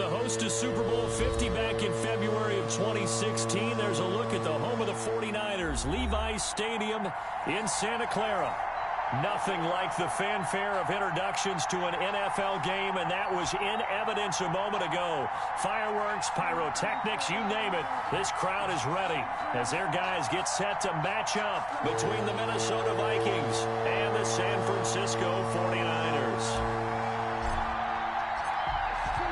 the host to Super Bowl 50 back in February of 2016. There's a look at the home of the 49ers, Levi's Stadium in Santa Clara. Nothing like the fanfare of introductions to an NFL game, and that was in evidence a moment ago. Fireworks, pyrotechnics, you name it. This crowd is ready as their guys get set to match up between the Minnesota Vikings and the San Francisco 49ers.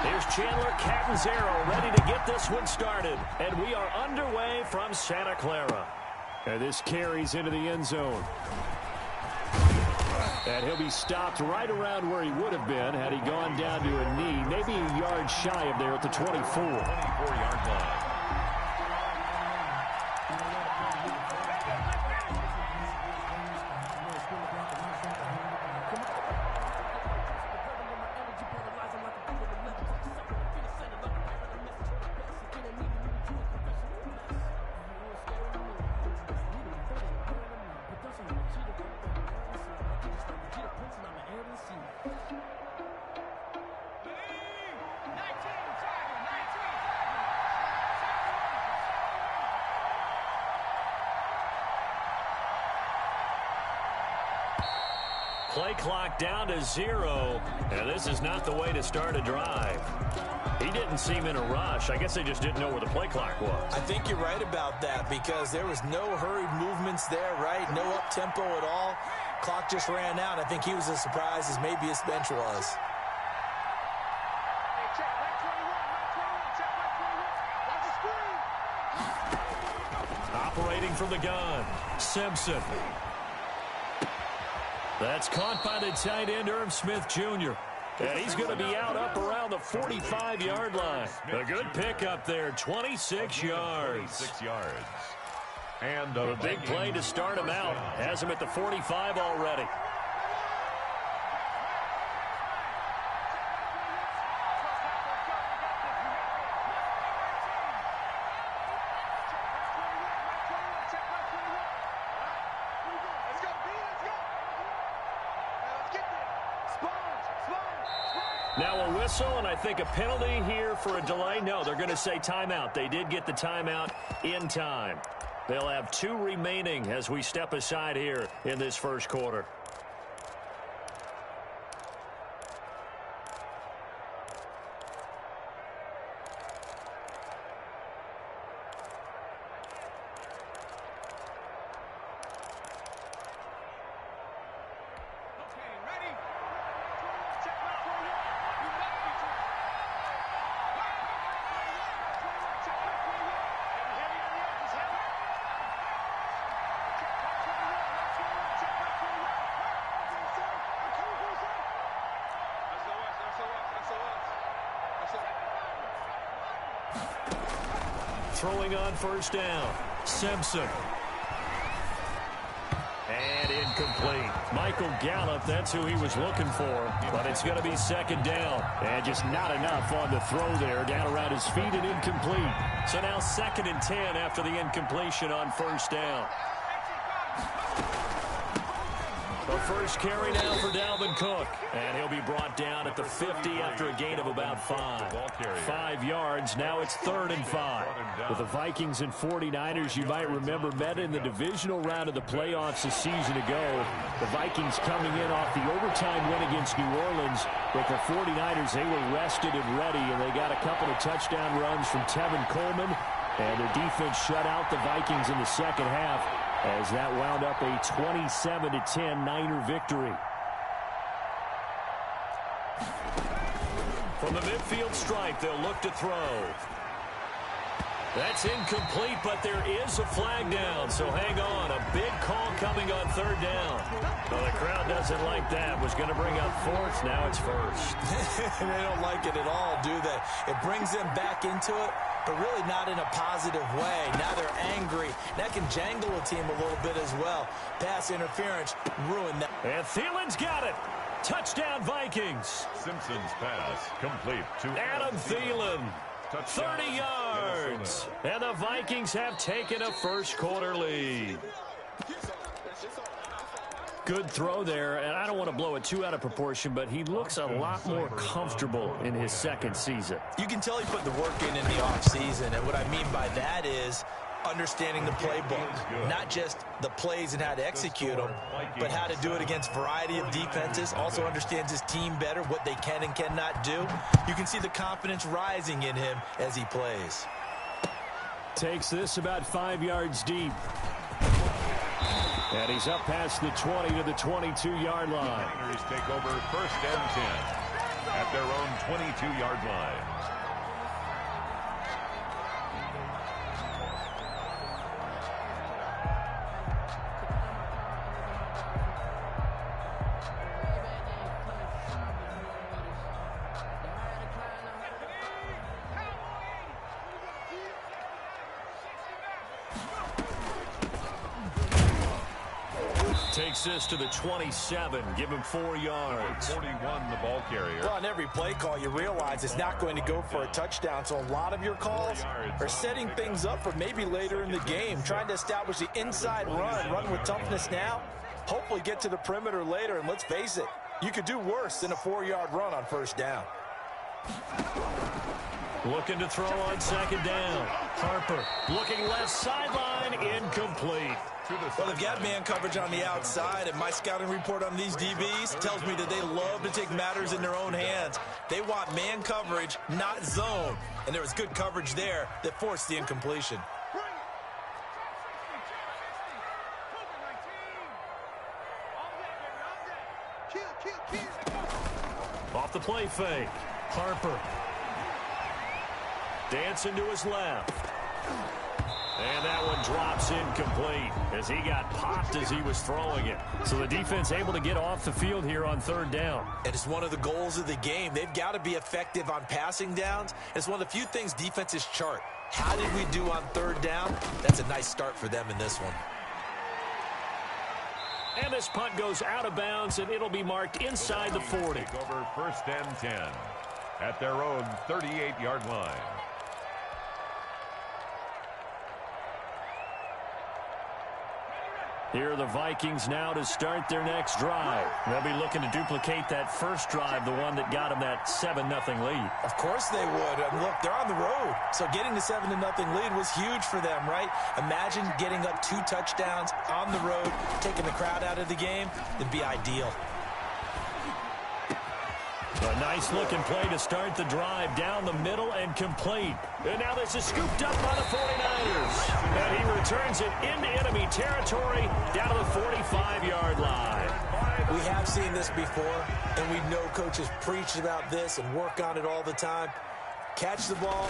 Here's Chandler Catanzaro ready to get this one started, and we are underway from Santa Clara. And this carries into the end zone. And he'll be stopped right around where he would have been had he gone down to a knee, maybe a yard shy of there at the 24-yard line. Play clock down to 0, and this is not the way to start a drive. He didn't seem in a rush. I guess they just didn't know where the play clock was. I think you're right about that because there was no hurried movements there, right? No up-tempo at all. Clock just ran out. I think he was as surprised as maybe his bench was. Operating from the gun, Simpson. That's caught by the tight end, Irv Smith Jr. And he's going to be out up around the 45-yard line. A good pickup there, 26 yards. 26 yards. And a big play to start him out. Has him at the 45 already. Now a whistle, and I think a penalty here for a delay. No, they're going to say timeout. They did get the timeout in time. They'll have 2 remaining as we step aside here in this first quarter. Throwing on first down, Simpson. And incomplete. Michael Gallup, that's who he was looking for, but it's going to be second down. And just not enough on the throw there, down around his feet and incomplete. So now 2nd and 10 after the incompletion on first down. The first carry now for Dalvin Cook. And he'll be brought down at the 50 after a gain of about 5. 5 yards. Now it's 3rd and 5. With the Vikings and 49ers, you might remember, met in the divisional round of the playoffs a season ago. The Vikings coming in off the overtime win against New Orleans. But the 49ers, they were rested and ready, and they got a couple of touchdown runs from Tevin Coleman. And their defense shut out the Vikings in the second half, as that wound up a 27-10 Niner victory. From the midfield stripe, they'll look to throw. That's incomplete, but there is a flag down, so hang on. A big call coming on 3rd down. Well, the crowd doesn't like that. Was going to bring up 4th, now it's 1st. They don't like it at all, do they? It brings them back into it, but really not in a positive way. Now they're angry. That can jangle a team a little bit as well. Pass interference ruined that. And Thielen's got it. Touchdown, Vikings. Simpson's pass complete to Adam Thielen. 30 yards. And the Vikings have taken a first quarter lead. Good throw there, and I don't want to blow it too out of proportion, but he looks a lot more comfortable in his second season. You can tell he put the work in the offseason, and what I mean by that is understanding the playbook, not just the plays and how to execute them, but how to do it against a variety of defenses. Also understands his team better, what they can and cannot do. You can see the confidence rising in him as he plays. Takes this about 5 yards deep. And he's up past the 20 to the 22-yard line. Niners take over 1st and 10 at their own 22-yard line. Takes this to the 27. Give him 4 yards. 41, the ball carrier. Well, on every play call, you realize it's not going to go for a touchdown. So a lot of your calls are setting things up for maybe later in the game, trying to establish the inside run with toughness now, hopefully get to the perimeter later. And let's face it, you could do worse than a 4-yard run on 1st down. Looking to throw on 2nd down. Harper looking left sideline, incomplete. Well, they've got man coverage on the outside, and my scouting report on these DBs tells me that they love to take matters in their own hands. They want man coverage, not zone. And there was good coverage there that forced the incompletion. Off the play fake. Harper. Dancing to his left. And that one drops incomplete as he got popped as he was throwing it. So the defense able to get off the field here on 3rd down. And it's one of the goals of the game. They've got to be effective on passing downs. It's one of the few things defenses chart. How did we do on 3rd down? That's a nice start for them in this one. And this punt goes out of bounds, and it'll be marked inside the 40. Take over 1st and 10 at their own 38-yard line. Here are the Vikings now to start their next drive. They'll be looking to duplicate that first drive, the one that got them that 7-0 lead. Of course they would. Look, they're on the road. So getting the 7-0 lead was huge for them, right? Imagine getting up 2 touchdowns on the road, taking the crowd out of the game. It'd be ideal. A nice-looking play to start the drive down the middle and complete. And now this is scooped up by the 49ers. And he returns it into enemy territory down to the 45-yard line. We have seen this before, and we know coaches preach about this and work on it all the time. Catch the ball.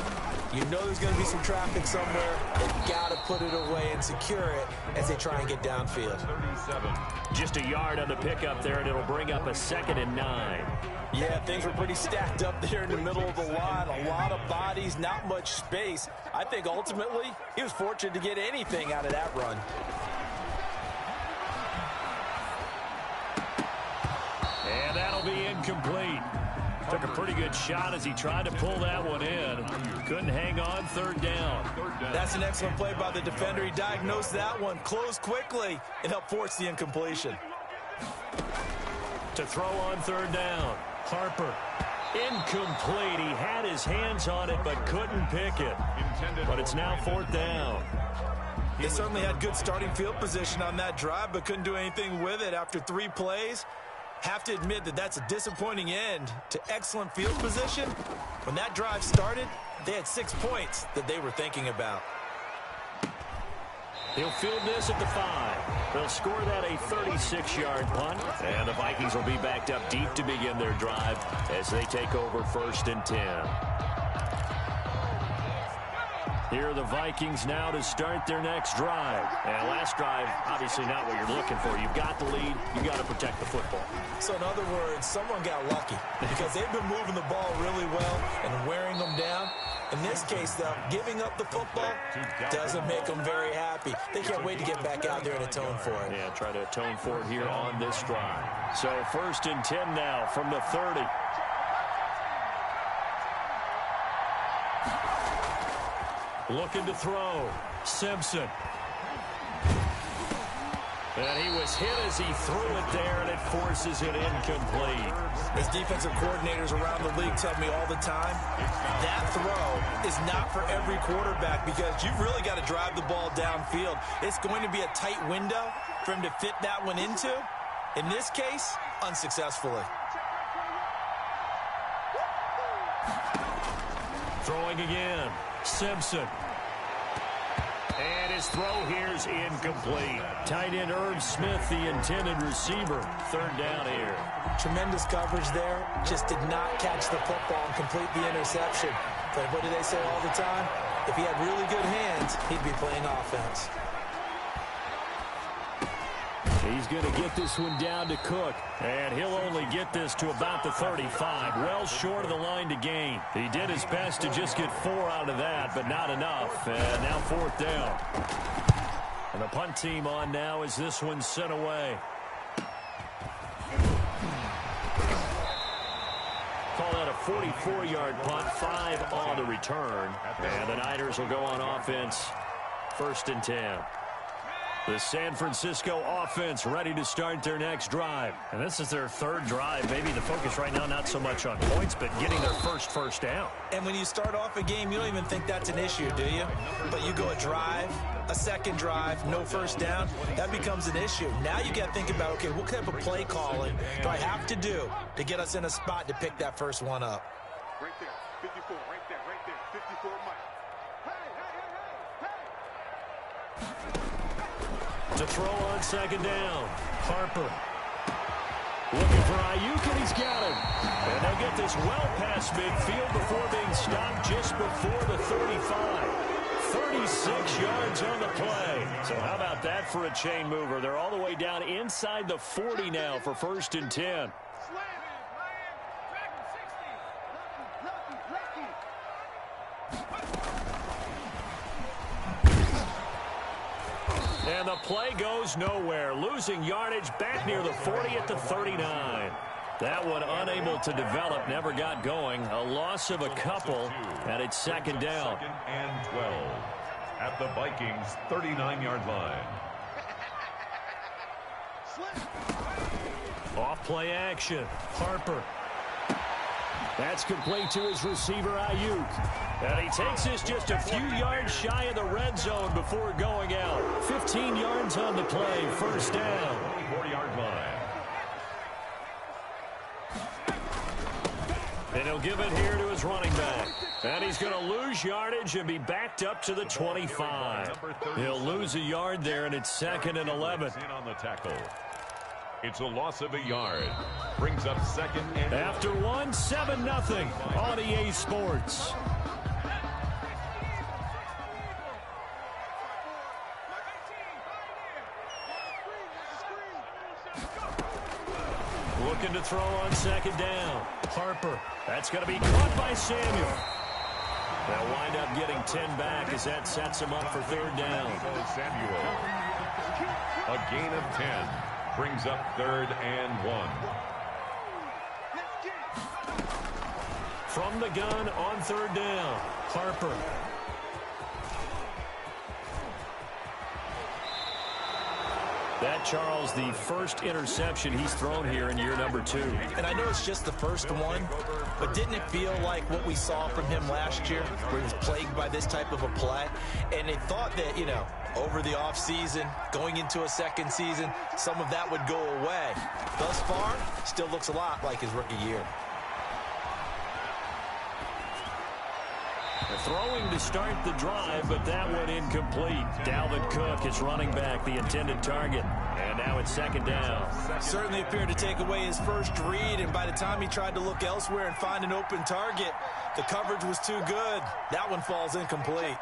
You know there's going to be some traffic somewhere. They've got to put it away and secure it as they try and get downfield. 37. Just a yard on the pickup there, and it'll bring up a 2nd and 9. Yeah, things were pretty stacked up there in the middle of the line. A lot of bodies, not much space. I think ultimately he was fortunate to get anything out of that run. And that'll be incomplete. Took a pretty good shot as he tried to pull that one in. Couldn't hang on 3rd down. That's an excellent play by the defender. He diagnosed that one, closed quickly, and helped force the incompletion. To throw on 3rd down. Harper. Incomplete. He had his hands on it but couldn't pick it. But it's now 4th down. They certainly had good starting field position on that drive but couldn't do anything with it after 3 plays. Have to admit that that's a disappointing end to excellent field position. When that drive started, they had 6 points that they were thinking about. He'll field this at the 5. They'll score that a 36-yard punt. And the Vikings will be backed up deep to begin their drive as they take over 1st and 10. Here are the Vikings now to start their next drive. And last drive, obviously not what you're looking for. You've got the lead. You've got to protect the football. So in other words, someone got lucky because they've been moving the ball really well and wearing them down. In this case, though, giving up the football doesn't make them very happy. They can't wait to get back out there and atone for it. Yeah, try to atone for it here on this drive. So 1st and 10 now from the 30. Looking to throw. Simpson. And he was hit as he threw it there, and it forces it incomplete. As defensive coordinators around the league tell me all the time, that throw is not for every quarterback because you've really got to drive the ball downfield. It's going to be a tight window for him to fit that one into. In this case, unsuccessfully. Throwing again, Simpson. And his throw here's incomplete. Tight end Irv Smith, the intended receiver. Third down here. Tremendous coverage there. Just did not catch the football and complete the interception. But what do they say all the time? If he had really good hands, he'd be playing offense. He's going to get this one down to Cook. And he'll only get this to about the 35. Well short of the line to gain. He did his best to just get 4 out of that, but not enough. And now 4th down. And the punt team on now as this one's sent away. Call that a 44-yard punt, 5 on the return. And the Niners will go on offense. 1st and 10. The San Francisco offense ready to start their next drive. And this is their 3rd drive. Maybe the focus right now not so much on points, but getting their first down. And when you start off a game, you don't even think that's an issue, do you? But you go a drive, a 2nd drive, no 1st down, that becomes an issue. Now you got to think about, okay, what type of play calling do I have to do to get us in a spot to pick that first one up? Right there, 54, right there, 54 Mike. To throw on 2nd down. Harper. Looking for Ayuk, and he's got him. And they'll get this well past midfield before being stopped just before the 35. 36 yards on the play. So how about that for a chain mover? They're all the way down inside the 40 now for 1st and 10. And the play goes nowhere. Losing yardage back near the 40 at the 39. That one unable to develop, never got going. A loss of a couple, and it's 2nd down. 2nd and 12 at the Vikings' 39-yard line. Off play action. Harper. That's complete to his receiver, Ayuk. And he takes this just a few yards shy of the red zone before going out. 15 yards on the play. 1st down. 24-yard line. And he'll give it here to his running back. And he's going to lose yardage and be backed up to the 25. He'll lose a yard there, and it's 2nd and 11. In on the tackle. It's a loss of a yard. Brings up 2nd and... After 1, 7-0 on EA Sports. Looking to throw on 2nd down. Harper. That's going to be caught by Samuel. They'll wind up getting 10 back as that sets him up for 3rd down. Samuel. A gain of 10. Brings up 3rd and 1. From the gun on 3rd down. Harper. That, Charles, the first interception he's thrown here in year number 2. And I know it's just the first one, but didn't it feel like what we saw from him last year, where he was plagued by this type of a play? And they thought that, you know, over the offseason, going into a 2nd season, some of that would go away. Thus far, still looks a lot like his rookie year. Throwing to start the drive, but that one incomplete. Dalvin Cook is running back, the intended target. And now it's 2nd down. Certainly appeared to take away his first read, and by the time he tried to look elsewhere and find an open target, the coverage was too good. That one falls incomplete.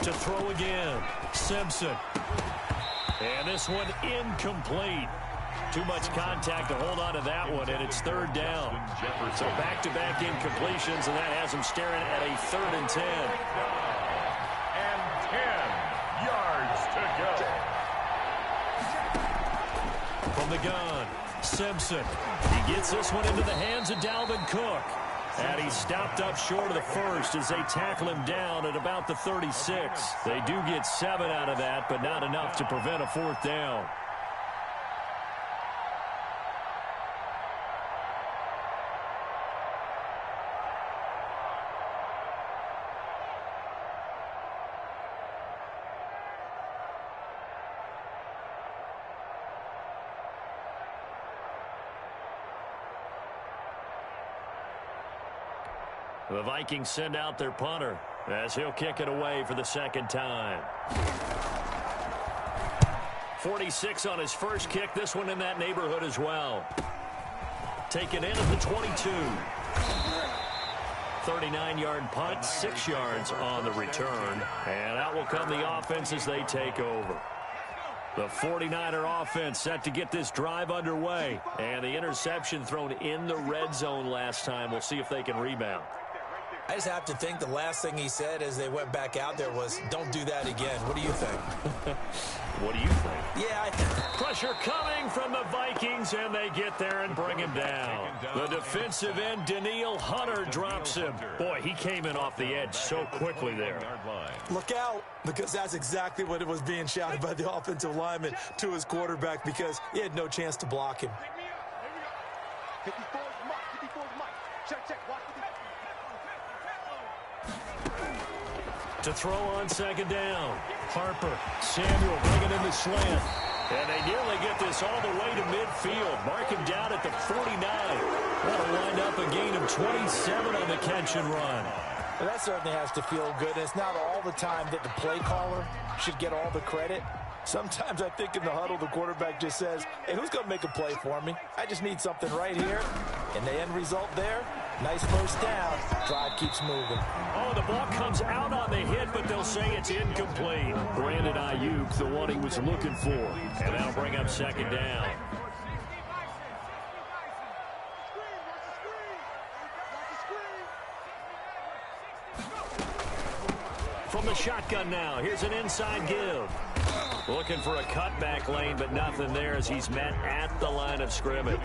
To throw again, Simpson. And this one incomplete. Too much contact to hold on to that one, and it's 3rd down. So back-to-back incompletions, and that has him staring at a 3rd and 10. And 10 yards to go. From the gun, Simpson. He gets this one into the hands of Dalvin Cook. And he's stopped up short of the first as they tackle him down at about the 36. They do get 7 out of that, but not enough to prevent a 4th down. The Vikings send out their punter as he'll kick it away for the 2nd time. 46 on his first kick. This one in that neighborhood as well. Taken in at the 22. 39-yard punt, 6 yards on the return. And out will come the offense as they take over. The 49er offense set to get this drive underway. And the interception thrown in the red zone last time. We'll see if they can rebound. I just have to think the last thing he said as they went back out there was, don't do that again. What do you think? What do you think? Yeah, Pressure coming from the Vikings, and they get there and bring him down. The defensive end, Danielle Hunter, drops him. Boy, he came in off the edge so quickly there. look out, because that's exactly what it was being shouted by the offensive lineman to his quarterback, because he had no chance to block him. 54's Mike. 54's Mike. Check. Watch the To throw on 2nd down. Harper, Samuel bringing in the slant. And they nearly get this all the way to midfield. Mark him down at the 49. That'll wind up a gain of 27 on the catch and run. Well, that certainly has to feel good. It's not all the time that the play caller should get all the credit. Sometimes I think in the huddle, the quarterback just says, hey, who's going to make a play for me? I just need something right here. And the end result there, nice first down. Drive keeps moving. Oh, the ball comes out on the hit, but they'll say it's incomplete. Brandon Ayuk, the one he was looking for. And that'll bring up 2nd down. From the shotgun now, here's an inside give. Looking for a cutback lane, but nothing there as he's met at the line of scrimmage.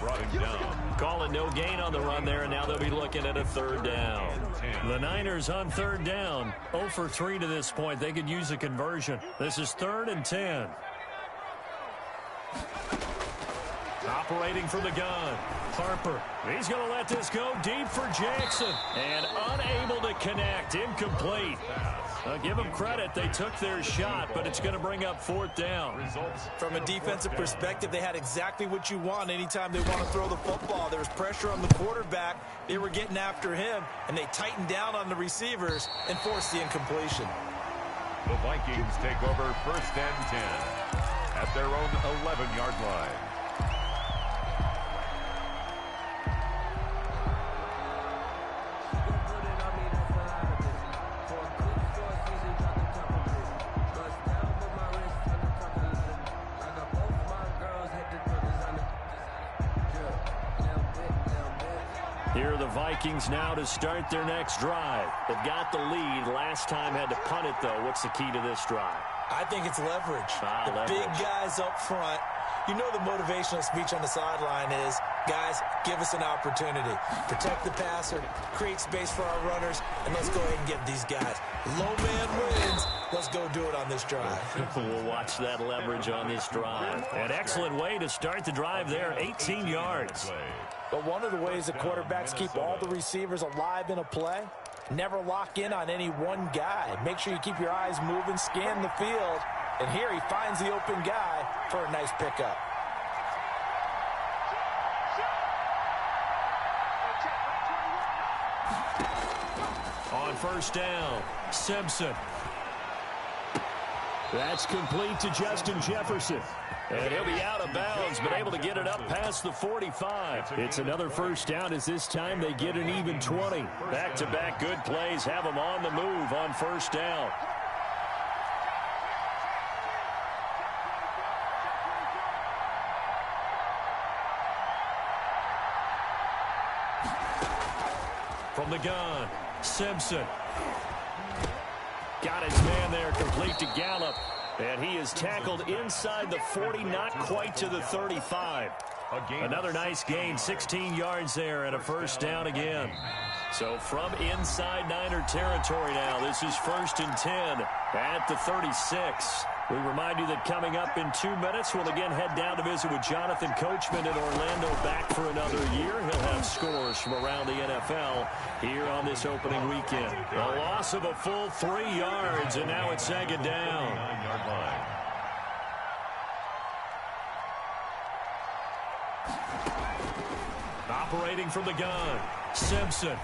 Brought him down. Calling no gain on the run there, and now they'll be looking at a 3rd down. The Niners on 3rd down. 0 for 3 to this point. They could use a conversion. This is 3rd and 10. Operating from the gun. Harper. He's going to let this go deep for Jackson. And unable to connect. Incomplete. Give them credit. They took their shot, but it's going to bring up 4th down. From a defensive perspective, they had exactly what you want anytime they want to throw the football. There was pressure on the quarterback. They were getting after him, and they tightened down on the receivers and forced the incompletion. The Vikings take over 1st and 10 at their own 11-yard line. Here are the Vikings now to start their next drive. They've got the lead. Last time had to punt it, though. What's the key to this drive? I think it's leverage. Leverage. Big guys up front. You know the motivational speech on the sideline is, guys, give us an opportunity. Protect the passer, create space for our runners, and let's go ahead and get these guys. Low man wins. Let's go do it on this drive. We'll watch that leverage on this drive. An excellent way to start the drive there, 18 yards. But one of the ways that quarterbacks keep all the receivers alive in a play, never lock in on any one guy. Make sure you keep your eyes moving, scan the field. And here he finds the open guy for a nice pickup. On 1st down, Simpson. That's complete to Justin Jefferson. And he'll be out of bounds, but able to get it up past the 45. It's another 1st down as this time they get an even 20. Back-to-back good plays have them on the move on 1st down. From the gun, Simpson. Got his man there, complete to Gallup. And he is tackled inside the 40, not quite to the 35. Another nice gain, 16 yards there, and a first down again. So from inside Niner territory now, this is 1st and 10 at the 36. We remind you that coming up in 2 minutes, we'll again head down to visit with Jonathan Coachman in Orlando, back for another year. He'll have scores from around the NFL here on this opening weekend. A loss of a full 3 yards, and now it's 2nd down. 9-yard line. Operating from the gun, Simpson.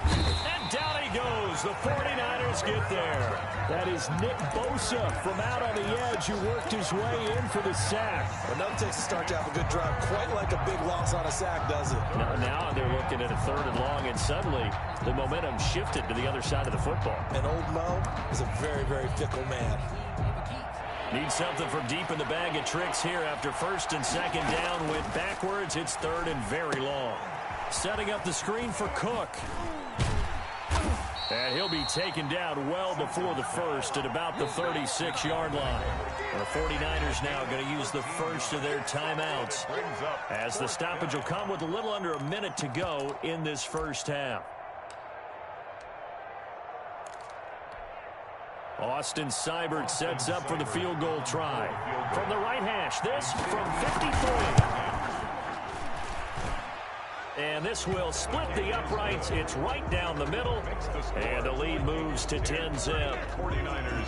And down he goes. The 49ers get there. That is Nick Bosa from out on the edge who worked his way in for the sack. Another takes a start to have a good drive. Quite like a big loss on a sack, does it? Now they're looking at a 3rd and long, and suddenly the momentum shifted to the other side of the football. And old Mo is a very, very fickle man. Need something from deep in the bag of tricks here after 1st and 2nd down. Went backwards. It's 3rd and very long. Setting up the screen for Cook. And he'll be taken down well before the 1st at about the 36-yard line. The 49ers now going to use the first of their timeouts, as the stoppage will come with a little under a minute to go in this first half. Austin Seibert sets up for the field goal try. From the right hash, this from 53. And this will split the uprights. It's right down the middle. And the lead moves to 10-zip.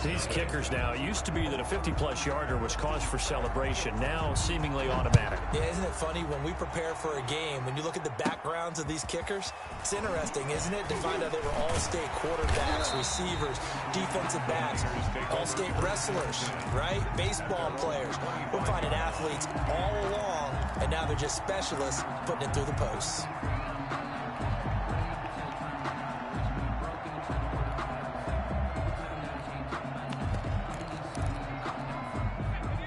These kickers now, it used to be that a 50-plus yarder was cause for celebration. Now seemingly automatic. Yeah, isn't it funny when we prepare for a game, when you look at the backgrounds of these kickers, it's interesting, isn't it, to find out they were all-state quarterbacks, receivers, defensive backs, all-state wrestlers, right? Baseball players. We're finding athletes all along, and now they're just specialists putting it through the posts.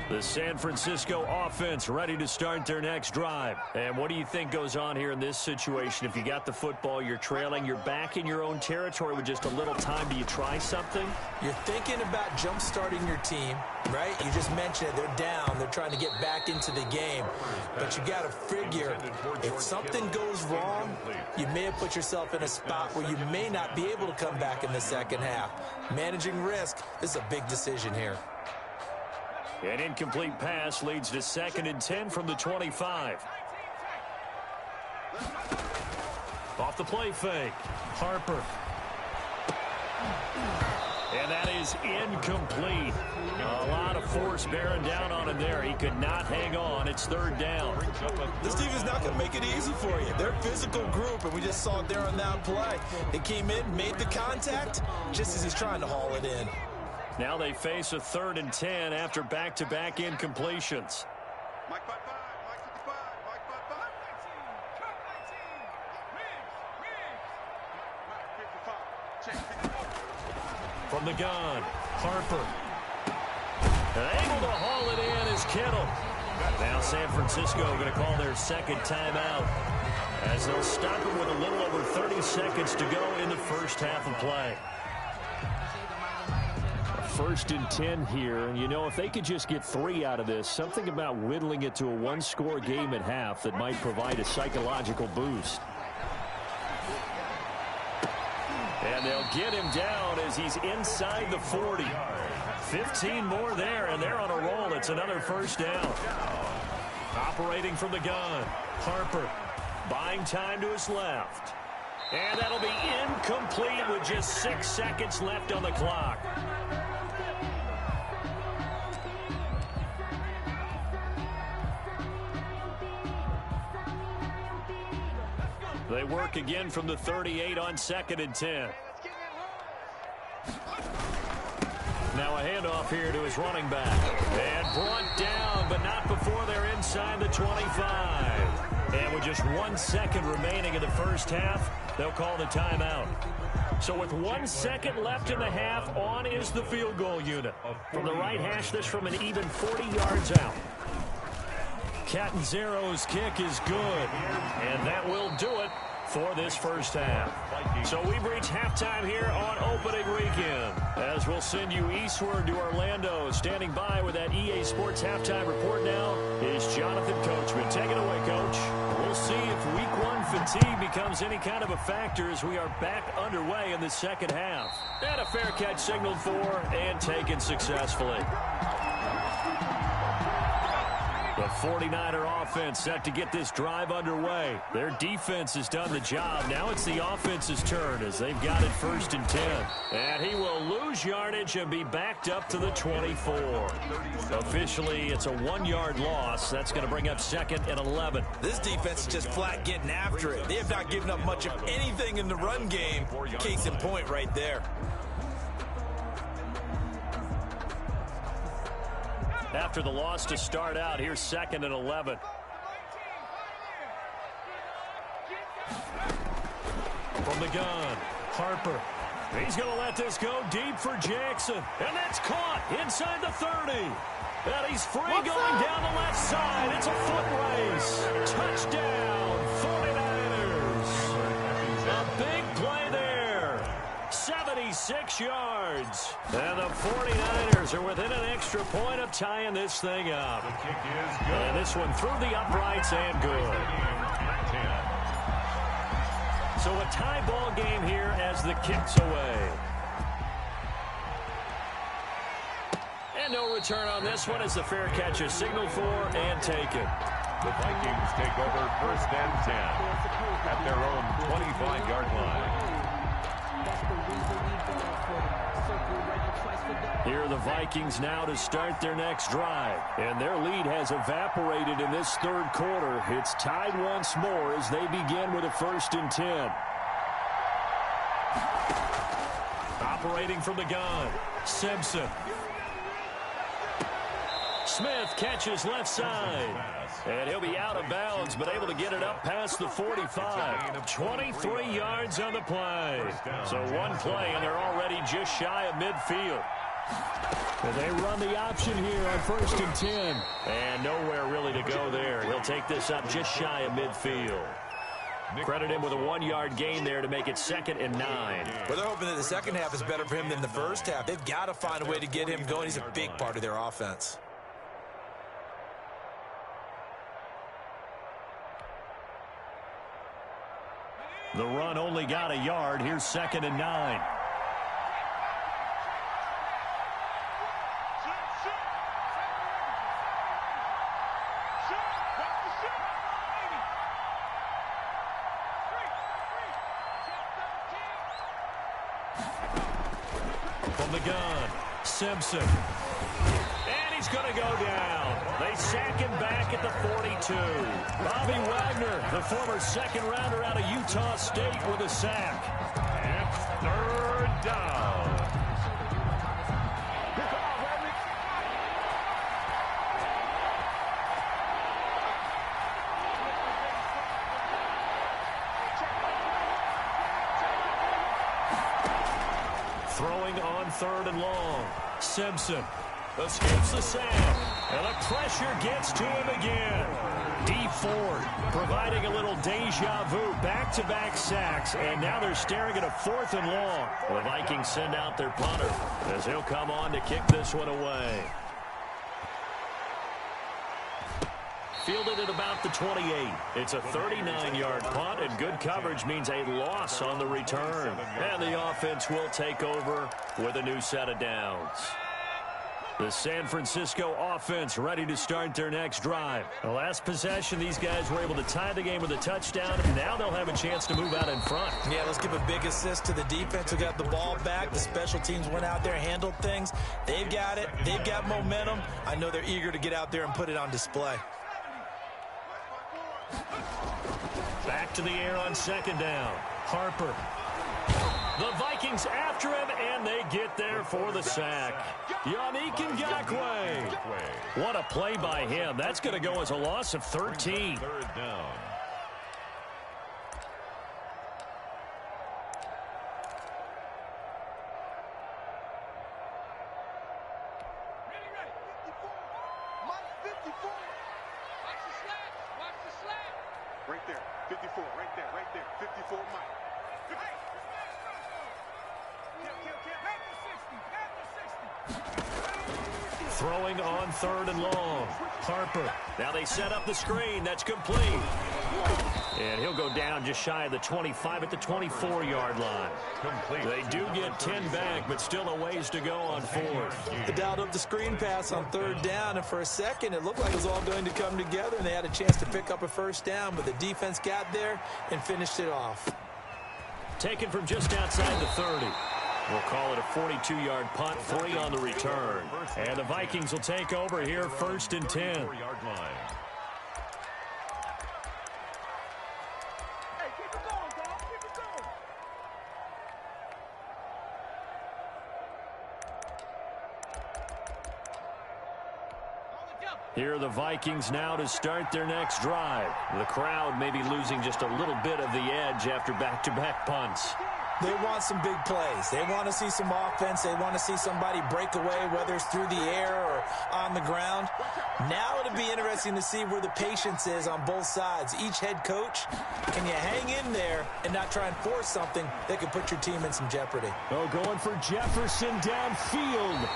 The San Francisco offense ready to start their next drive. And what do you think goes on here in this situation? If you got the football, you're trailing, you're back in your own territory with just a little time. Do you try something? You're thinking about jump-starting your team, right? You just mentioned it. They're down. They're trying to get back into the game. But you got to figure, if something goes wrong, you may have put yourself in a spot where you may not be able to come back in the second half. Managing risk is a big decision here. An incomplete pass leads to 2nd and 10 from the 25. Off the play fake. Harper. And that is incomplete. A lot of force bearing down on him there. He could not hang on. It's 3rd down. This defense is not going to make it easy for you. They're a physical group, and we just saw it there on that play. They came in, made the contact, just as he's trying to haul it in. Now they face a 3rd and 10 after back-to-back incompletions. Mike 55, Mike 55, Mike 55. From the gun, Harper. Able to haul it in is Kittle. Now San Francisco going to call their 2nd timeout, as they'll stop it with a little over 30 seconds to go in the first half of play. 1st and 10 here, and you know, if they could just get 3 out of this, something about whittling it to a 1-score game at half that might provide a psychological boost. And they'll get him down as he's inside the 40. 15 more there, and they're on a roll. It's another 1st down. Operating from the gun, Harper buying time to his left. And that'll be incomplete with just 6 seconds left on the clock. They work again from the 38 on 2nd and 10. Now a handoff here to his running back. And brought down, but not before they're inside the 25. And with just 1 second remaining in the first half, they'll call the timeout. So with 1 second left in the half, on is the field goal unit. From the right hash, this from an even 40 yards out. Catanzaro's kick is good, and that will do it for this first half. So we've reached halftime here on opening weekend. As we'll send you eastward to Orlando. Standing by with that EA Sports halftime report now is Jonathan Coachman. Take it away, Coach. We'll see if week one fatigue becomes any kind of a factor as we are back underway in the second half. And a fair catch signaled for and taken successfully. The 49er offense set to get this drive underway. Their defense has done the job. Now it's the offense's turn as they've got it 1st and 10. And he will lose yardage and be backed up to the 24. Officially, it's a 1-yard loss. That's going to bring up 2nd and 11. This defense is just flat getting after it. They have not given up much of anything in the run game. Case in point right there. After the loss to start out, here's 2nd and 11. From the gun, Harper. He's going to let this go deep for Jackson. And that's caught inside the 30. And he's free going down the left side. It's a foot race. Touchdown, 49ers. A big play there. 76 yards. And the 49ers are within an extra point of tying this thing up. The kick is good. And this one through the uprights and good. So a tie ball game here as the kick's away. And no return on this one as the fair catch is signaled for and taken. The Vikings take over 1st and 10 at their own 25-yard line. Here are the Vikings now to start their next drive. And their lead has evaporated in this 3rd quarter. It's tied once more as they begin with a 1st and 10. Operating from the gun, Simpson. Smith catches left side. And he'll be out of bounds, but able to get it up past the 45. 23 yards on the play. So one play, and they're already just shy of midfield. And they run the option here on 1st and 10. And nowhere really to go there. He'll take this up just shy of midfield. Credit him with a 1-yard gain there to make it 2nd and 9. Well, they're hoping that the second half is better for him than the first half. They've got to find a way to get him going. He's a big part of their offense. The run only got a yard. Here's 2nd and 9. From the gun, Simpson. And he's going to go down. They sack him back at the 42. Bobby Wagner, the former 2nd rounder out of Utah State, with a sack. It's 3rd down. Throwing on 3rd and long. Simpson escapes the sack. And the pressure gets to him again. D. Ford providing a little deja vu. Back-to-back sacks. And now they're staring at a 4th and long. The Vikings send out their punter as he'll come on to kick this one away. Fielded at about the 28. It's a 39-yard punt, and good coverage means a loss on the return. And the offense will take over with a new set of downs. The San Francisco offense ready to start their next drive. The last possession, these guys were able to tie the game with a touchdown, and now they'll have a chance to move out in front. Yeah, let's give a big assist to the defense who got the ball back. The special teams went out there, handled things. They've got it. They've got momentum. I know they're eager to get out there and put it on display. Back to the air on 2nd down. Harper. The Vikings after him, and they get there for the sack. Yannick Ngakoue. What a play by him. That's going to go as a loss of 13. 3rd down. Right there. 54. Right there. Right there. 54 Mike. Throwing on 3rd and long. Harper. Now they set up the screen. That's complete. And he'll go down just shy of the 25 at the 24-yard line. Complete. They do get 10 back, but still a ways to go on 4th. They dialed up the screen pass on 3rd down, and for a second it looked like it was all going to come together, and they had a chance to pick up a 1st down, but the defense got there and finished it off. Taken from just outside the 30. We'll call it a 42-yard punt, 3 on the return. And the Vikings will take over here, 1st and 10. 4-yard line. Here are the Vikings now to start their next drive. The crowd may be losing just a little bit of the edge after back-to-back punts. They want some big plays. They want to see some offense. They want to see somebody break away, whether it's through the air or on the ground. Now it'll be interesting to see where the patience is on both sides. Each head coach, can you hang in there and not try and force something that could put your team in some jeopardy? Oh, going for Jefferson downfield.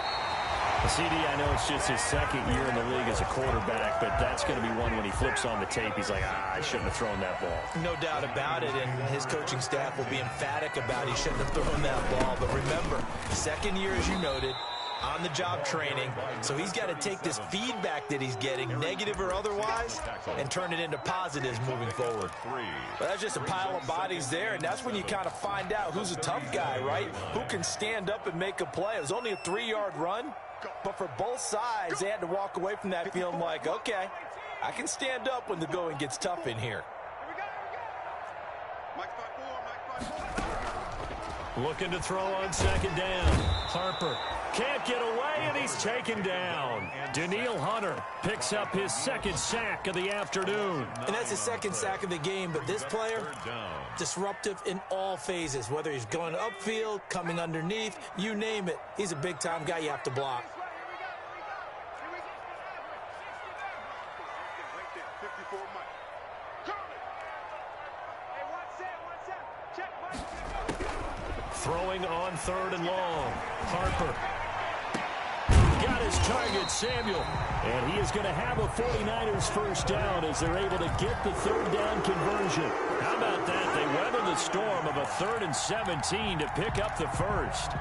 CD, I know it's just his 2nd year in the league as a quarterback, but that's going to be one when he flips on the tape. He's like, I shouldn't have thrown that ball. No doubt about it, and his coaching staff will be emphatic about he shouldn't have thrown that ball. But remember, 2nd year, as you noted, on-the-job training, so he's got to take this feedback that he's getting, negative or otherwise, and turn it into positives moving forward. But that's just a pile of bodies there, and that's when you kind of find out who's a tough guy, right? Who can stand up and make a play. It was only a 3-yard run, but for both sides, they had to walk away from that feeling like, okay, I can stand up when the going gets tough in here. Looking to throw on 2nd down. Harper can't get away, and he's taken down. Daniil Hunter picks up his 2nd sack of the afternoon. And that's his 2nd sack of the game, but this player, disruptive in all phases, whether he's going upfield, coming underneath, you name it. He's a big-time guy you have to block. Throwing on 3rd and long. Harper got his target, Samuel. And he is going to have a 49ers 1st down as they're able to get the 3rd down conversion. How about that? They weather the storm of a 3rd and 17 to pick up the 1st.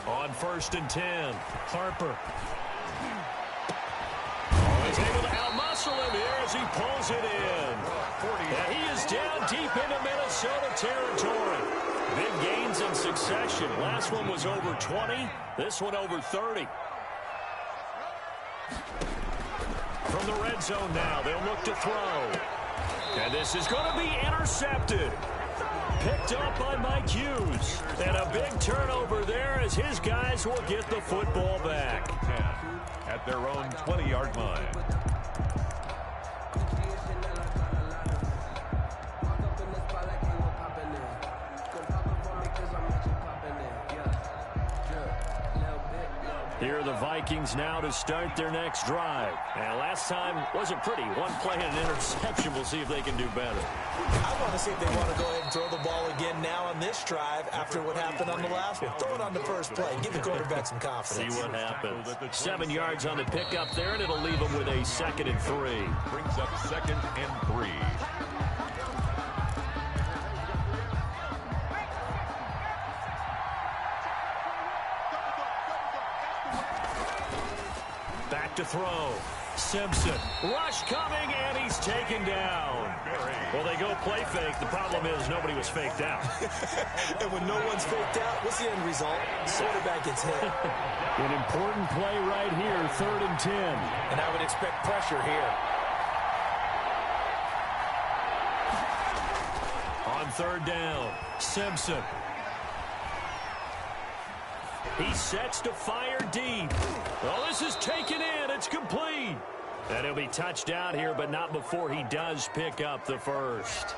On 1st and 10, Harper. He's able to outmuscle him here as he pulls it in. And he is down deep into Minnesota territory. Big gains in succession. Last one was over 20. This one over 30. From the red zone now, they'll look to throw. And this is going to be intercepted. Picked up by Mike Hughes. And a big turnover there as his guys will get the football back. At their own 20-yard line. Here are the Vikings now to start their next drive. And last time wasn't pretty. One play and an interception. We'll see if they can do better. I want to see if they want to go ahead and throw the ball again now on this drive after what happened on the last one. Throw it on the first play. Give the quarterback some confidence. See what happens. 7 yards on the pickup there, and it'll leave them with a 2nd and 3. Brings up 2nd and 3. Back to throw. Simpson. Rush coming, and he's taken down. Well, they go play fake. The problem is nobody was faked out. And when no one's faked out, what's the end result? Quarterback gets hit. An important play right here, 3rd and 10. And I would expect pressure here. On 3rd down, Simpson. He sets to fire deep. Well, this is taken in. It's complete. And he'll be touched down here, but not before he does pick up the first.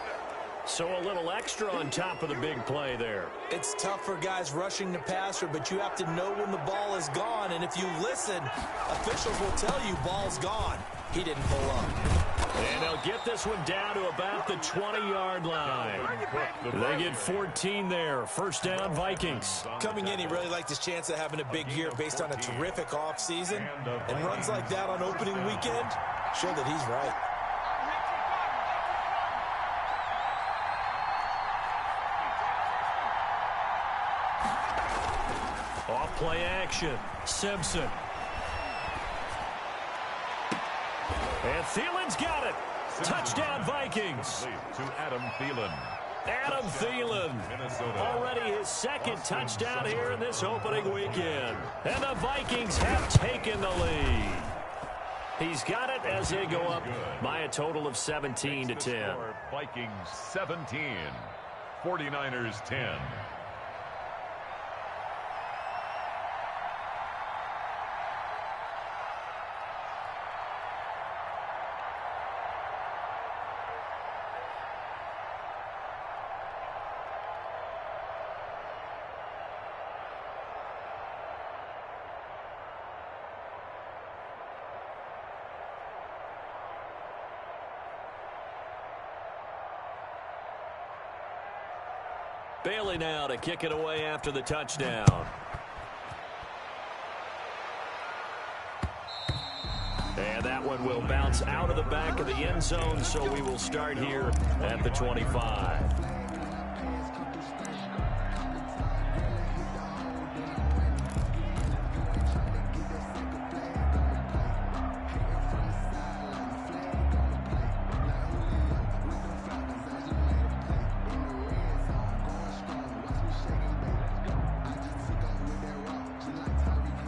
So a little extra on top of the big play there. It's tough for guys rushing the passer, but you have to know when the ball is gone. And if you listen, officials will tell you ball's gone. He didn't pull up. And they'll get this one down to about the 20-yard line. They get 14 there. First down, Vikings. Coming in, he really liked his chance of having a big year based on a terrific offseason. And runs like that on opening weekend show that he's right. Off play action. Simpson. And Thielen's got it. Touchdown, Vikings. To Adam Thielen. Adam Thielen. Already his second touchdown here in this opening weekend. And the Vikings have taken the lead. He's got it as they go up by a total of 17-10. Vikings 17. 49ers 10. Bailey now to kick it away after the touchdown. And that one will bounce out of the back of the end zone, so we will start here at the 25.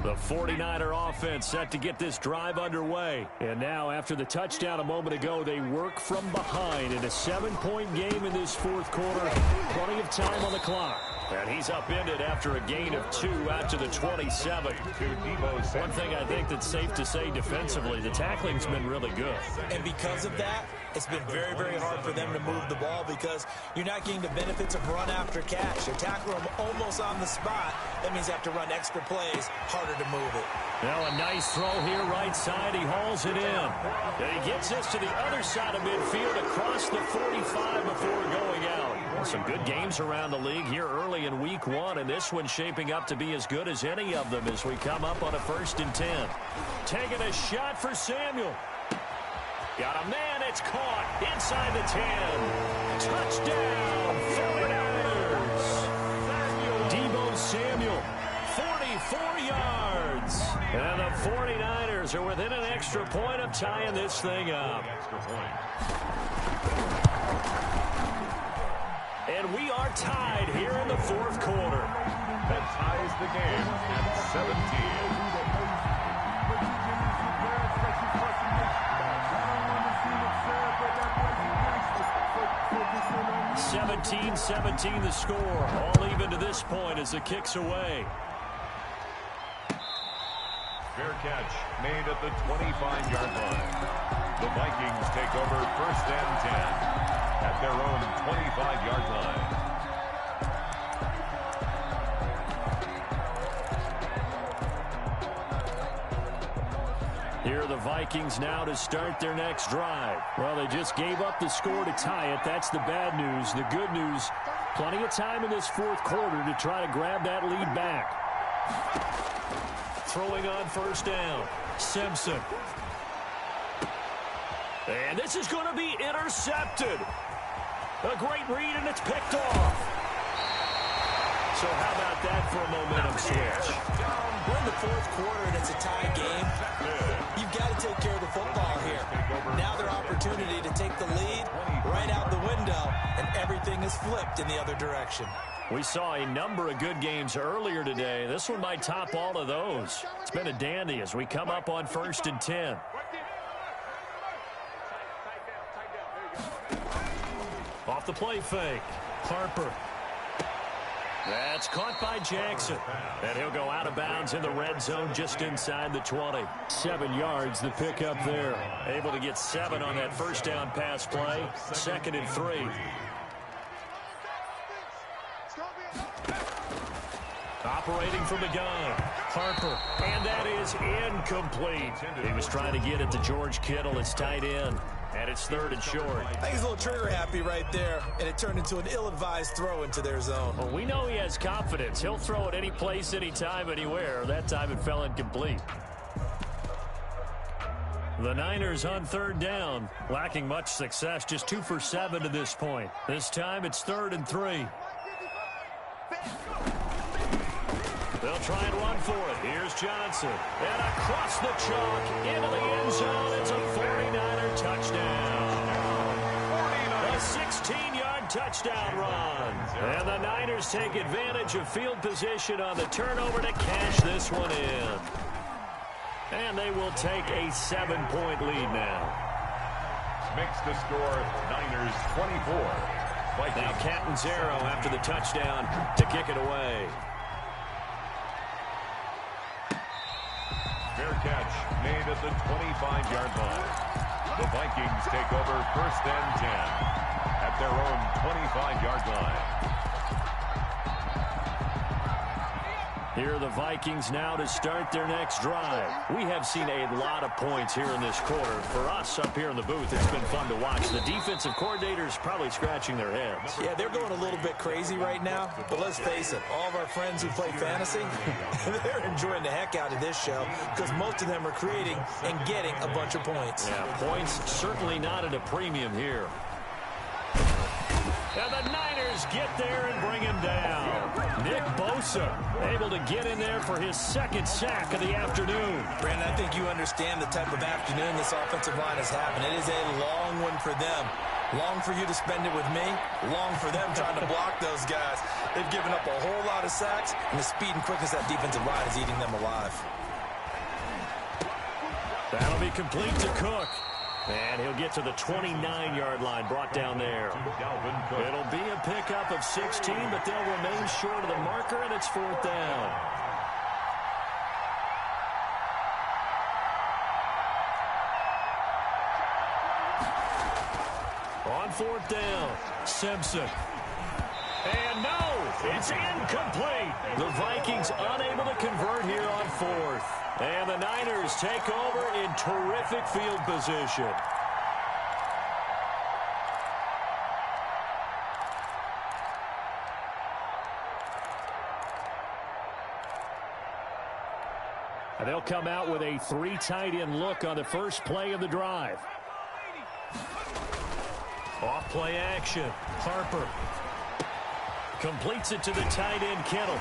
The 49er offense set to get this drive underway. And now, after the touchdown a moment ago, they work from behind in a 7-point game in this fourth quarter. Plenty of time on the clock. And he's upended after a gain of 2 out to the 27. One thing I think that's safe to say defensively, the tackling's been really good. And because of that, it's been very, very hard for them to move the ball because you're not getting the benefits of run after catch. You tackle them almost on the spot. That means you have to run extra plays, harder to move it. Now a nice throw here right side. He hauls it in. And he gets this to the other side of midfield across the 45 before going out. Some good games around the league here early in week 1, and this one's shaping up to be as good as any of them as we come up on a 1st and 10. Taking a shot for Samuel. Got a man, it's caught inside the 10. Touchdown, 49ers. Deebo Samuel, 44 yards. And the 49ers are within an extra point of tying this thing up. And we are tied here in the fourth quarter. That ties the game at 17. 17-17 the score. All even to this point as the kick's away. Fair catch made at the 25-yard line. The Vikings take over 1st and 10 at their own 25-yard line. Here are the Vikings now to start their next drive. Well, they just gave up the score to tie it. That's the bad news. The good news, plenty of time in this fourth quarter to try to grab that lead back. Throwing on 1st down. Simpson. And this is going to be intercepted. A great read, and it's picked off. So how about that for a momentum switch? We're in the fourth quarter, and it's a tie game. You've got to take care of the football here. Now their opportunity to take the lead right out the window, and everything is flipped in the other direction. We saw a number of good games earlier today. This one might top all of those. It's been a dandy as we come up on 1st and 10. Off the play fake. Harper. That's caught by Jackson. And he'll go out of bounds in the red zone just inside the 20. 7 yards the pickup there. Able to get 7 on that first down pass play. 2nd and 3. Operating from the gun, Harper, and that is incomplete. He was trying to get it to George Kittle, his tight end, and it's 3rd and short. I think he's a little trigger happy right there, and it turned into an ill-advised throw into their zone. Well, we know he has confidence. He'll throw it any place, anytime, anywhere. That time it fell incomplete. The Niners on 3rd down, lacking much success, just 2 for 7 to this point. This time it's 3rd and 3. They'll try and run for it. Here's Johnson. And across the chalk into the end zone. It's a 49er touchdown. A 16-yard touchdown run. And the Niners take advantage of field position on the turnover to cash this one in. And they will take a 7-point lead now. Makes the score Niners 24. Now Catanzaro after the touchdown to kick it away. Fair catch made at the 25-yard line. The Vikings take over 1st and 10 at their own 25-yard line. Here are the Vikings now to start their next drive. We have seen a lot of points here in this quarter. For us up here in the booth, it's been fun to watch. The defensive coordinators probably scratching their heads. Yeah, they're going a little bit crazy right now. But let's face it, all of our friends who play fantasy, they're enjoying the heck out of this show because most of them are creating and getting a bunch of points. Yeah, points certainly not at a premium here. And the Niners get there and bring him down. Nick Bosa able to get in there for his 2nd sack of the afternoon. Brandon, I think you understand the type of afternoon this offensive line is having. It is a long one for them. Long for you to spend it with me. Long for them trying to block those guys. They've given up a whole lot of sacks, and the speed and quickness of that defensive line is eating them alive. That'll be complete to Cook. And he'll get to the 29-yard line, brought down there. It'll be a pickup of 16, but they'll remain short of the marker, and it's 4th down. On 4th down, Simpson. And no, it's incomplete. The Vikings unable to convert here on 4th. And the Niners take over in terrific field position. And they'll come out with a 3 tight end look on the first play of the drive. Off play action. Harper completes it to the tight end Kittle.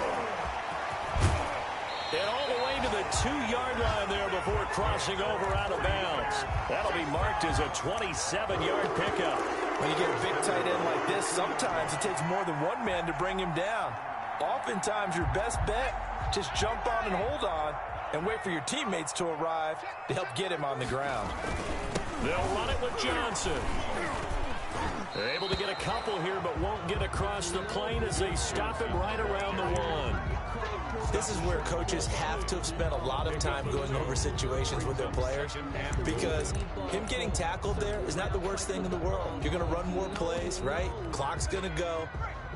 And all the way to the 2-yard line there before crossing over out of bounds. That'll be marked as a 27-yard pickup. When you get a big tight end like this, sometimes it takes more than one man to bring him down. Oftentimes your best bet, just jump on and hold on and wait for your teammates to arrive to help get him on the ground. They'll run it with Johnson. They're able to get a couple here, but won't get across the plane as they stop him right around the 1. This is where coaches have to have spent a lot of time going over situations with their players because him getting tackled there is not the worst thing in the world. You're going to run more plays, right? Clock's going to go.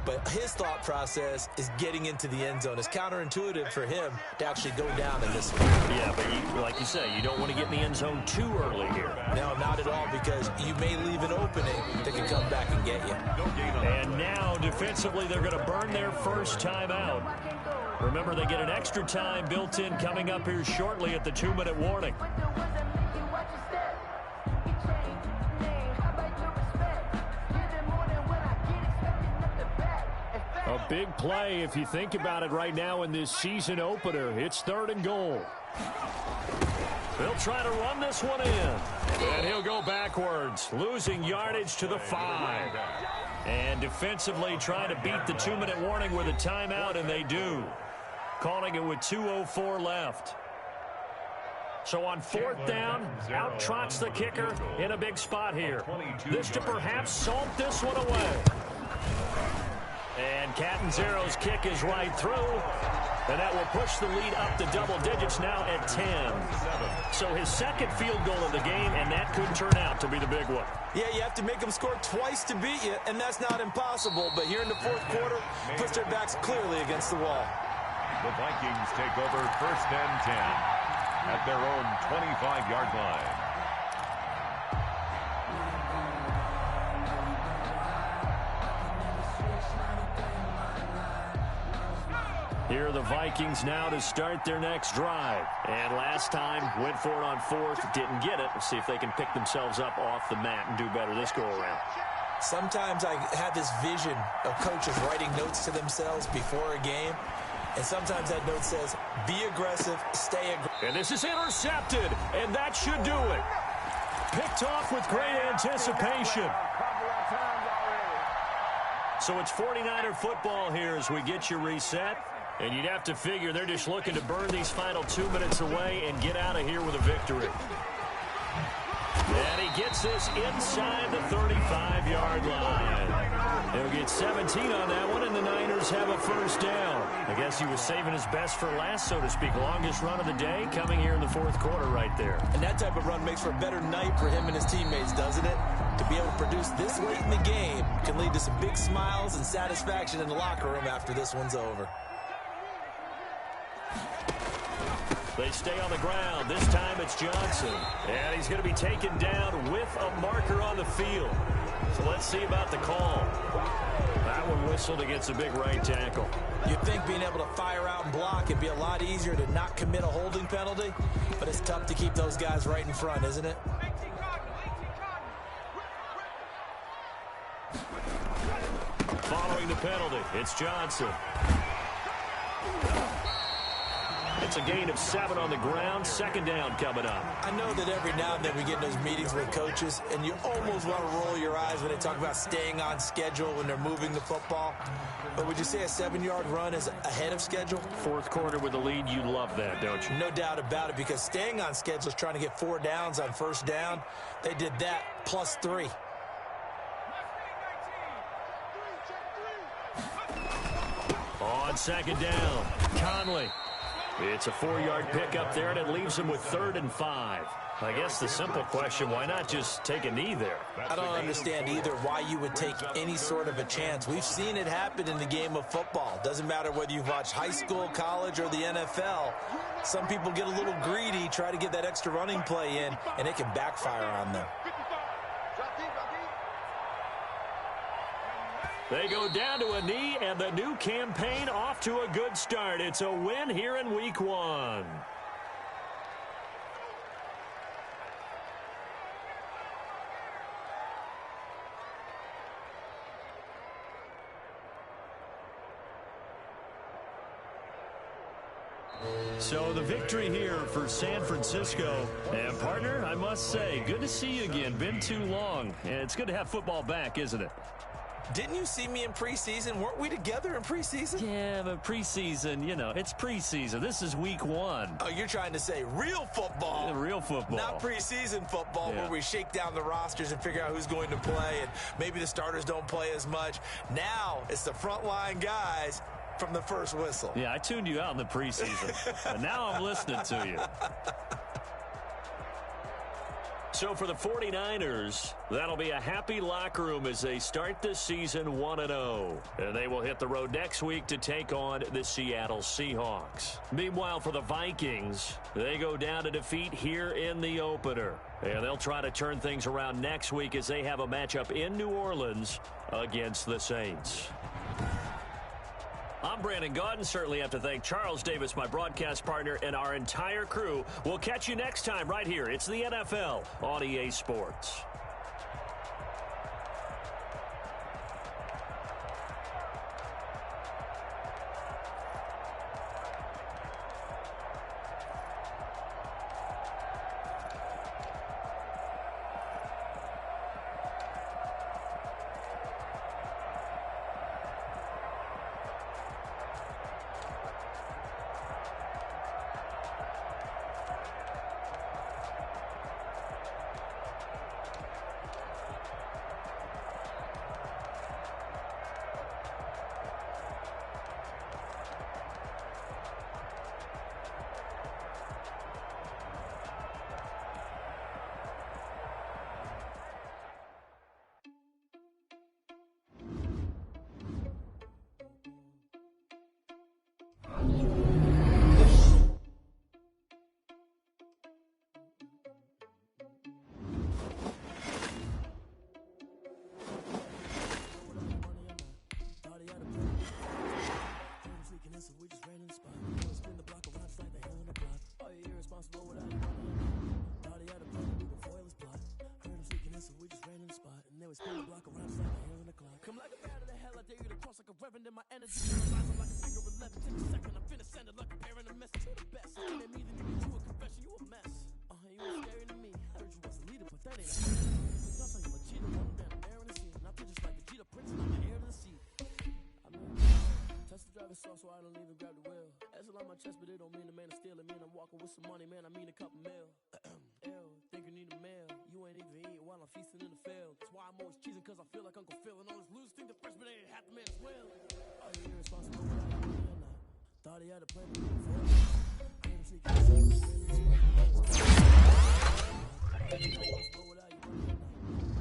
But his thought process is getting into the end zone. It's counterintuitive for him to actually go down in this one. Yeah, but like you say, you don't want to get in the end zone too early here. No, not at all, because you may leave an opening that can come back and get you. And now, defensively, they're going to burn their first timeout. Remember, they get an extra time built in coming up here shortly at the 2-minute warning. A big play if you think about it right now in this season opener. It's 3rd and goal. They'll try to run this one in. And he'll go backwards, losing yardage to the 5. And defensively trying to beat the 2-minute warning with a timeout, and they do. Calling it with 2:04 left. So on 4th down, out trots the kicker in a big spot here. This to perhaps salt this one away. And Catanzaro's kick is right through. And that will push the lead up to double digits now at 10. So his second field goal of the game, and that could turn out to be the big one. Yeah, you have to make them score twice to beat you, and that's not impossible. But here in the fourth quarter, puts their backs clearly against the wall. The Vikings take over 1st and 10 at their own 25-yard line. Here are the Vikings now to start their next drive. And last time, went for it on 4th, didn't get it. Let's see if they can pick themselves up off the mat and do better this go-around. Sometimes I have this vision of coaches writing notes to themselves before a game. And sometimes that note says, be aggressive, stay aggressive. And this is intercepted, and that should do it. Picked off with great anticipation. So it's 49er football here as we get you reset. And you'd have to figure they're just looking to burn these final 2 minutes away and get out of here with a victory. And he gets this inside the 35-yard line. He'll get 17 on that one, and the Niners have a first down. I guess he was saving his best for last, so to speak. Longest run of the day coming here in the fourth quarter right there. And that type of run makes for a better night for him and his teammates, doesn't it? To be able to produce this late in the game can lead to some big smiles and satisfaction in the locker room after this one's over. They stay on the ground. This time it's Johnson. And he's going to be taken down with a marker on the field. So let's see about the call. That one whistled against a big right tackle. You'd think being able to fire out and block it'd be a lot easier to not commit a holding penalty, but it's tough to keep those guys right in front, isn't it? Following the penalty, it's Johnson. It's a gain of 7 on the ground. Second down coming up. I know that every now and then we get in those meetings with coaches, and you almost want to roll your eyes when they talk about staying on schedule when they're moving the football. But would you say a 7-yard run is ahead of schedule? Fourth quarter with the lead, you love that, don't you? No doubt about it, because staying on schedule is trying to get 4 downs on first down. They did that plus 3. On second down, Conley. It's a 4-yard pickup there, and it leaves him with 3rd and 5. I guess the simple question, why not just take a knee there? I don't understand either why you would take any sort of a chance. We've seen it happen in the game of football. Doesn't matter whether you've watched high school, college, or the NFL. Some people get a little greedy, try to get that extra running play in, and it can backfire on them. They go down to a knee, and the new campaign off to a good start. It's a win here in Week 1. So the victory here for San Francisco. And partner, I must say, good to see you again. Been too long. And it's good to have football back, isn't it? Didn't you see me in preseason? Weren't we together in preseason? Yeah, but preseason, you know, it's preseason. This is Week 1. Oh, you're trying to say real football. Yeah, real football. Not preseason football where we shake down the rosters and figure out who's going to play, and maybe the starters don't play as much. Now it's the frontline guys from the first whistle. Yeah, I tuned you out in the preseason. And now I'm listening to you. So for the 49ers, that'll be a happy locker room as they start this season 1-0. And they will hit the road next week to take on the Seattle Seahawks. Meanwhile, for the Vikings, they go down to defeat here in the opener. And they'll try to turn things around next week as they have a matchup in New Orleans against the Saints. I'm Brandon Gaudin. Certainly have to thank Charles Davis, my broadcast partner, and our entire crew. We'll catch you next time right here. It's the NFL on EA Sports. 7 in my energy. Rising like a figure 11. Take a second, I'm finna send it like a parent a message. You the best. You ain't me, then you get you a confession. You a mess. You ain't scary to me. I heard you was a leader, but that ain't a that's how you a cheater. One man, I'm air in the scene. I feel just like Vegeta Prince, and I'm the heir to the seat. Test the driver's sauce, so I don't even grab the wheel. That's on my chest, but it don't mean the man is stealing. Mean I'm walking with some money, man. I mean a couple mil. Ew, think you need a meal. You ain't even eating while I'm feasting in the field. That's why I'm always cheesing, cause I feel like Uncle Phil. And all this losers think the freshman ain't half the man's will. Are you irresponsible without you or not? Thought he had a plan before. I ain't sneaking irresponsible without you or not.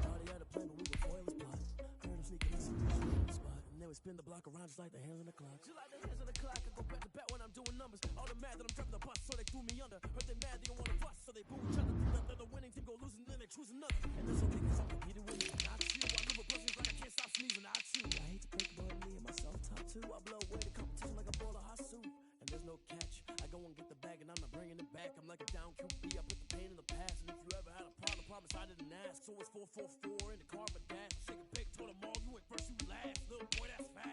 Thought he had a plan, but we before it was plot. Heard him sneaking in the spot. And then we spin the block around just like the hands on the clock. Just like the hands on the clock, I go back to back when I'm doing numbers. All the mad that I'm driving the bus, so they threw me under. Heard they mad, they don't want to fuss, so they boo each other. Think that the winning team go losing, then they choose another. And that's okay, cause I'm competing with you. Not you, I live with blessings like I can't stop sneezing. Not you. I hate to break it, but me and myself top two. I blow away the competition like a bowl of hot soup. And there's no catch. I go and get the bag, and I'm not bringing it back. I'm like a down QB, I put the pain in the past. And if you ever had a problem, promise I didn't ask. So it's 4-4-4 in the car, but dash. Shake a big, told them all, you went first, you last. Little boy, that's fast.